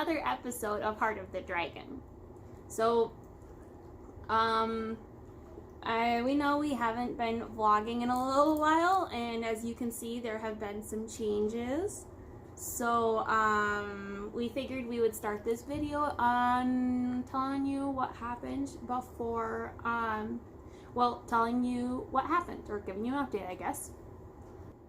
another episode of Heart of the Dragon. So, we know we haven't been vlogging in a little while, and as you can see, there have been some changes. So, we figured we would start this video on telling you what happened before, telling you what happened, or giving you an update, I guess.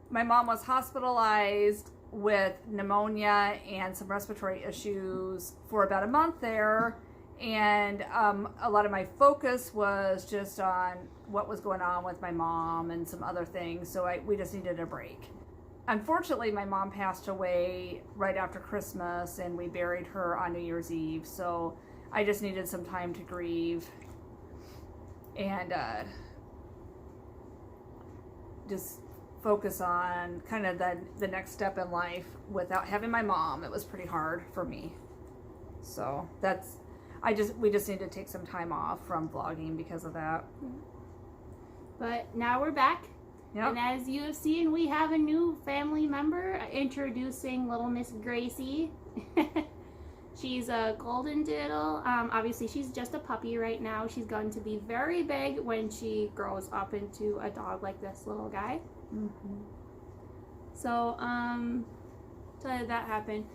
My mom was hospitalized with pneumonia and some respiratory issues for about a month there. And a lot of my focus was just on what was going on with my mom and some other things. So we just needed a break. Unfortunately, my mom passed away right after Christmas, and we buried her on New Year's Eve. So I just needed some time to grieve and just focus on kind of the next step in life without having my mom. It was pretty hard for me. So we just need to take some time off from vlogging because of that. But now we're back. Yep. And as you have seen, we have a new family member. Introducing little Miss Gracie. She's a golden doodle. Obviously, she's just a puppy right now. She's going to be very big when she grows up into a dog like this little guy. Mm-hmm. So that happened.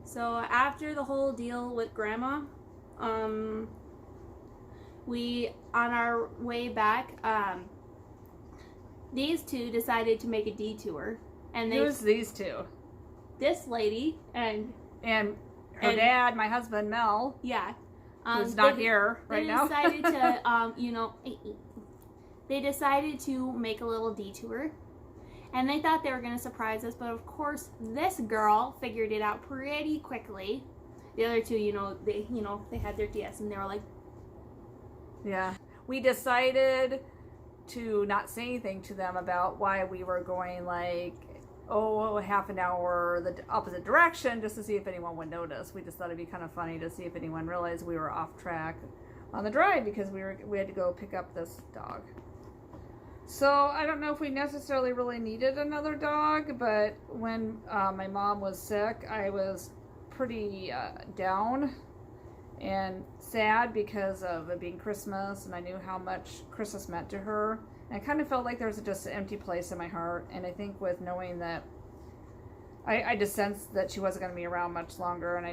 So after the whole deal with Grandma, we, on our way back, these two decided to make a detour. And Who's these two? This lady and her dad, my husband Mel. Yeah. Who's not here right now. They decided to, they decided to make a little detour. And they thought they were going to surprise us, but of course, this girl figured it out pretty quickly. The other two, they had their DS, and they were like, yeah. We decided to not say anything to them about why we were going half an hour the opposite direction, just to see if anyone would notice. We just thought it'd be kind of funny to see if anyone realized we were off track on the drive, because we had to go pick up this dog. So I don't know if we necessarily really needed another dog, but when my mom was sick, I was pretty down and sad because of it being Christmas, and I knew how much Christmas meant to her. And I kind of felt like there was just an empty place in my heart. And I think with knowing that, I just sensed that she wasn't going to be around much longer, and I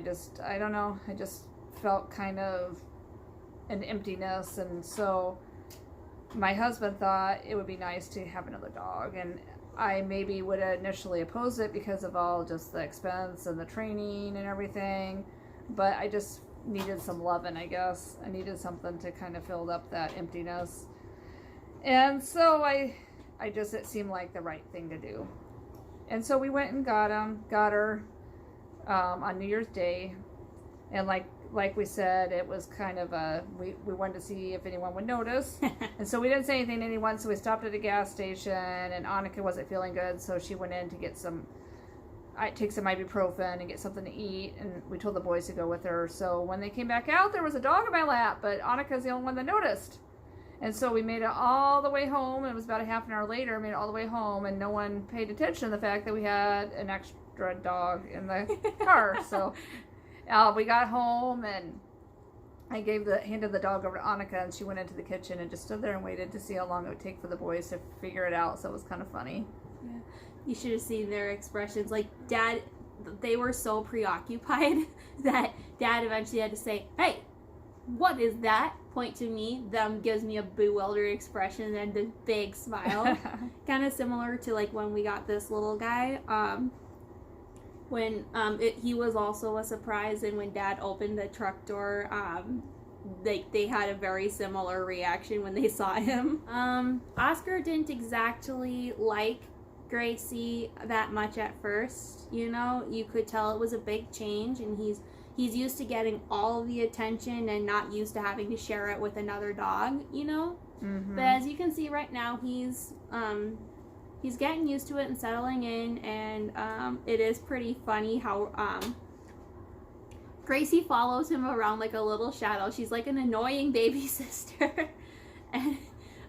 don't know, I just felt kind of an emptiness. And so my husband thought it would be nice to have another dog, and I maybe would have initially opposed it because of all just the expense and the training and everything, but I just needed some loving, I guess. I needed something to kind of fill up that emptiness. And so it seemed like the right thing to do. And so we went and got her on New Year's Day, and like we said, it was kind of we wanted to see if anyone would notice. And so we didn't say anything to anyone, so we stopped at a gas station, and Annika wasn't feeling good, so she went in to take some ibuprofen and get something to eat, and we told the boys to go with her. So when they came back out, there was a dog in my lap, but Annika's the only one that noticed. And so we made it all the way home, and it was about a half an hour later, made it all the way home, and no one paid attention to the fact that we had an extra dog in the car. So we got home, and I handed the dog over to Annika, and she went into the kitchen and just stood there and waited to see how long it would take for the boys to figure it out. So it was kind of funny. Yeah. You should have seen their expressions. Like, Dad, they were so preoccupied that Dad eventually had to say, "Hey, what is that?" Point to me. Them gives me a bewildered expression and this big smile. Kind of similar to like when we got this little guy. When he was also a surprise, and when Dad opened the truck door, they had a very similar reaction when they saw him. Oscar didn't exactly like Gracie that much at first. You could tell it was a big change, and he's used to getting all of the attention and not used to having to share it with another dog, Mm-hmm. But as you can see right now, he's getting used to it and settling in, and it is pretty funny how Gracie follows him around like a little shadow. She's like an annoying baby sister, and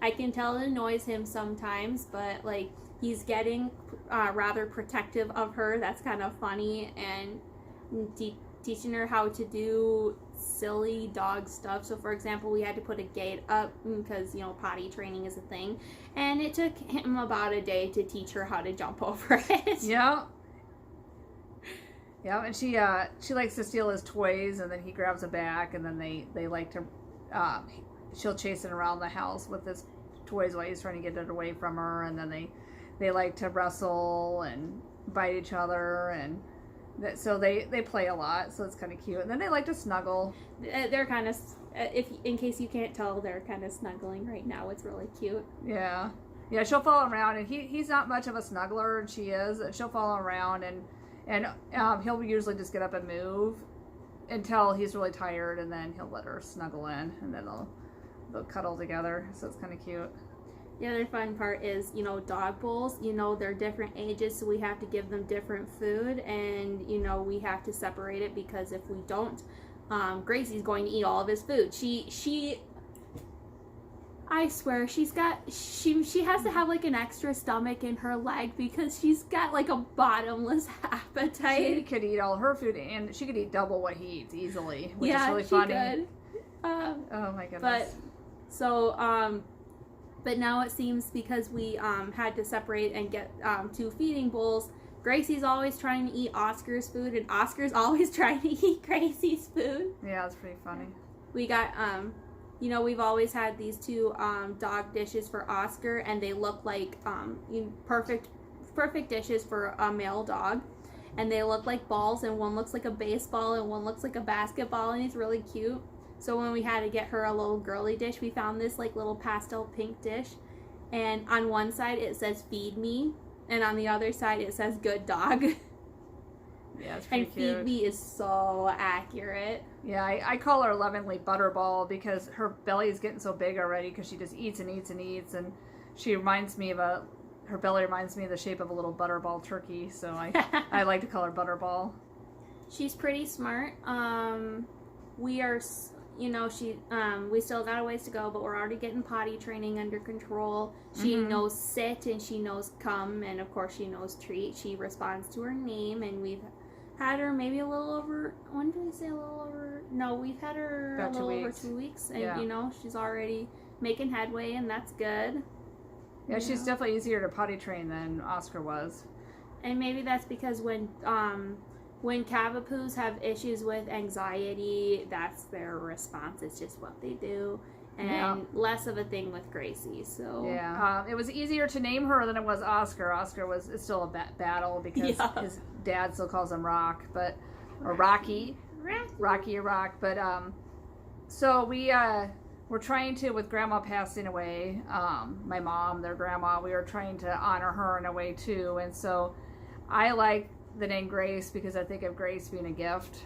I can tell it annoys him sometimes, but like he's getting rather protective of her. That's kind of funny, and teaching her how to do silly dog stuff. So for example, we had to put a gate up because, you know, potty training is a thing, and it took him about a day to teach her how to jump over it. Yeah. Yeah, and she likes to steal his toys, and then he grabs them back, and then they like to she'll chase it around the house with his toys while he's trying to get it away from her, and then they like to wrestle and bite each other, and so they play a lot, so it's kind of cute. And then they like to snuggle. They're kind of, if in case you can't tell, they're kind of snuggling right now. It's really cute. Yeah, she'll follow around, and he's not much of a snuggler, and she is. She'll follow around, and he'll usually just get up and move until he's really tired, and then he'll let her snuggle in, and then they'll cuddle together. So it's kind of cute. The other fun part is, you know, dog bowls, you know, they're different ages, so we have to give them different food, and, you know, we have to separate it because if we don't, Gracie's going to eat all of his food. She I swear, she has to have like an extra stomach in her leg because she's got like a bottomless appetite. She could eat all her food, and she could eat double what he eats easily, which is really funny. Could. Oh my goodness. But now it seems because we had to separate and get 2 feeding bowls, Gracie's always trying to eat Oscar's food, and Oscar's always trying to eat Gracie's food. Yeah, that's pretty funny. We got, you know, we've always had these 2 dog dishes for Oscar, and they look like perfect dishes for a male dog. And they look like balls, and one looks like a baseball, and one looks like a basketball, and it's really cute. So when we had to get her a little girly dish, we found this like little pastel pink dish, and on one side it says "Feed me," and on the other side it says "Good dog." Yeah, it's pretty cute. "Feed me" is so accurate. Yeah, I call her lovingly Butterball because her belly is getting so big already because she just eats and eats and eats, and she reminds me of her belly reminds me of the shape of a little Butterball turkey, so I like to call her Butterball. She's pretty smart. We are, you know, we still got a ways to go, but we're already getting potty training under control. She knows sit, and she knows come, and of course she knows treat. She responds to her name, and we've had her maybe a little over, when did we say a little over? No, we've had her about a little over 2 weeks, and yeah. You know, she's already making headway, and that's good. Yeah, she's definitely easier to potty train than Oscar was. And maybe that's because when Cavapoos have issues with anxiety, that's their response. It's just what they do. And less of a thing with Gracie. So yeah, it was easier to name her than it was Oscar. Oscar it's still a battle because his dad still calls him Rock, or Rocky or Rock. But so we're trying to, with Grandma passing away, my mom, their grandma, we were trying to honor her in a way too. And so I like the name Grace because I think of Grace being a gift,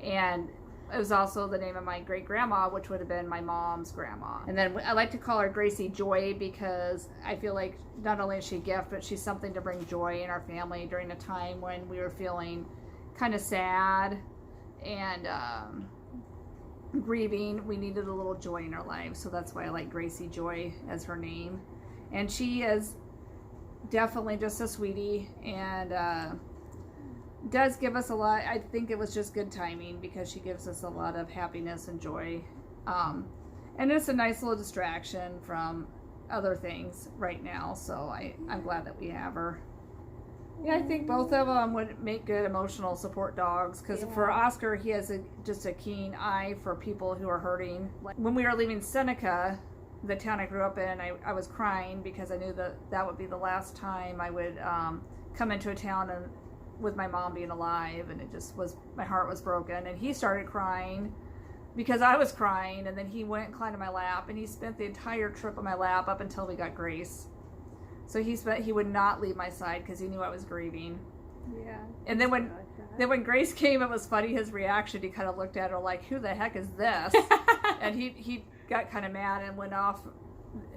and it was also the name of my great grandma, which would have been my mom's grandma. And then I like to call her Gracie Joy because I feel like not only is she a gift, but she's something to bring joy in our family during a time when we were feeling kind of sad and grieving. We needed a little joy in our lives, so that's why I like Gracie Joy as her name. And she is definitely just a sweetie, and does give us a lot. I think it was just good timing because she gives us a lot of happiness and joy, and it's a nice little distraction from other things right now, so I'm glad that we have her. Yeah, I think both of them would make good emotional support dogs because for Oscar, he has just a keen eye for people who are hurting. When we were leaving Seneca, the town I grew up in, I was crying because I knew that would be the last time I would come into a town and with my mom being alive, and it just was, my heart was broken, and he started crying because I was crying, and then he went and climbed on my lap, and he spent the entire trip on my lap up until we got Grace. So he would not leave my side because he knew I was grieving. Yeah. And then when Grace came, it was funny, his reaction. He kind of looked at her like, who the heck is this? And he got kind of mad and went off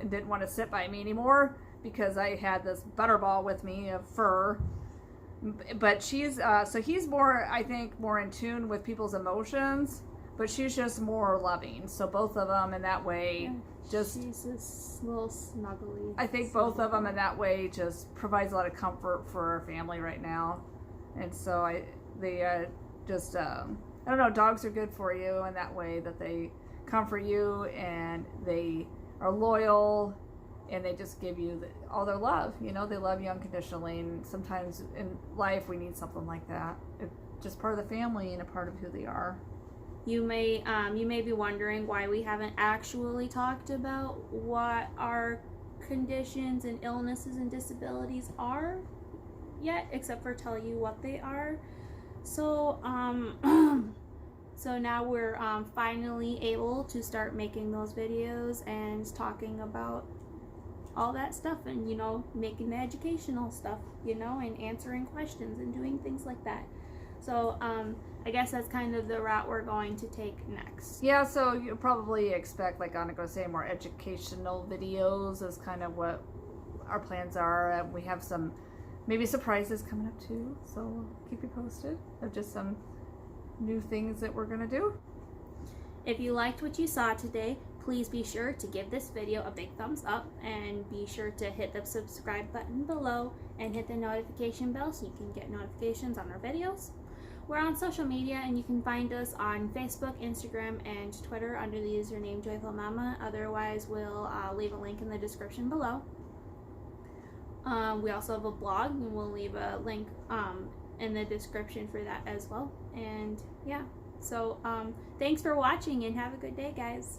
and didn't want to sit by me anymore because I had this Butterball with me of fur. But she's so he's more, I think, more in tune with people's emotions, but she's just more loving. So both of them in that way, just she's a little snuggly. I think both of them in that way just provides a lot of comfort for our family right now, and so they just, I don't know, dogs are good for you in that way that they comfort you and they are loyal and they just give you all their love. You know, they love you unconditionally, and sometimes in life we need something like that. It's just part of the family and a part of who they are. You may be wondering why we haven't actually talked about what our conditions and illnesses and disabilities are yet, except for tell you what they are. So so now we're finally able to start making those videos and talking about all that stuff, and you know, making the educational stuff, you know, and answering questions and doing things like that. So I guess that's kind of the route we're going to take next. Yeah, so you probably expect, like Annika was saying, more educational videos is kind of what our plans are. We have some maybe surprises coming up too, so we'll keep you posted of just some new things that we're gonna do. If you liked what you saw today, please be sure to give this video a big thumbs up, and be sure to hit the subscribe button below and hit the notification bell so you can get notifications on our videos. We're on social media, and you can find us on Facebook, Instagram, and Twitter under the username Joyful Mama. Otherwise, we'll leave a link in the description below. We also have a blog, and we'll leave a link in the description for that as well. And yeah, so thanks for watching, and have a good day, guys.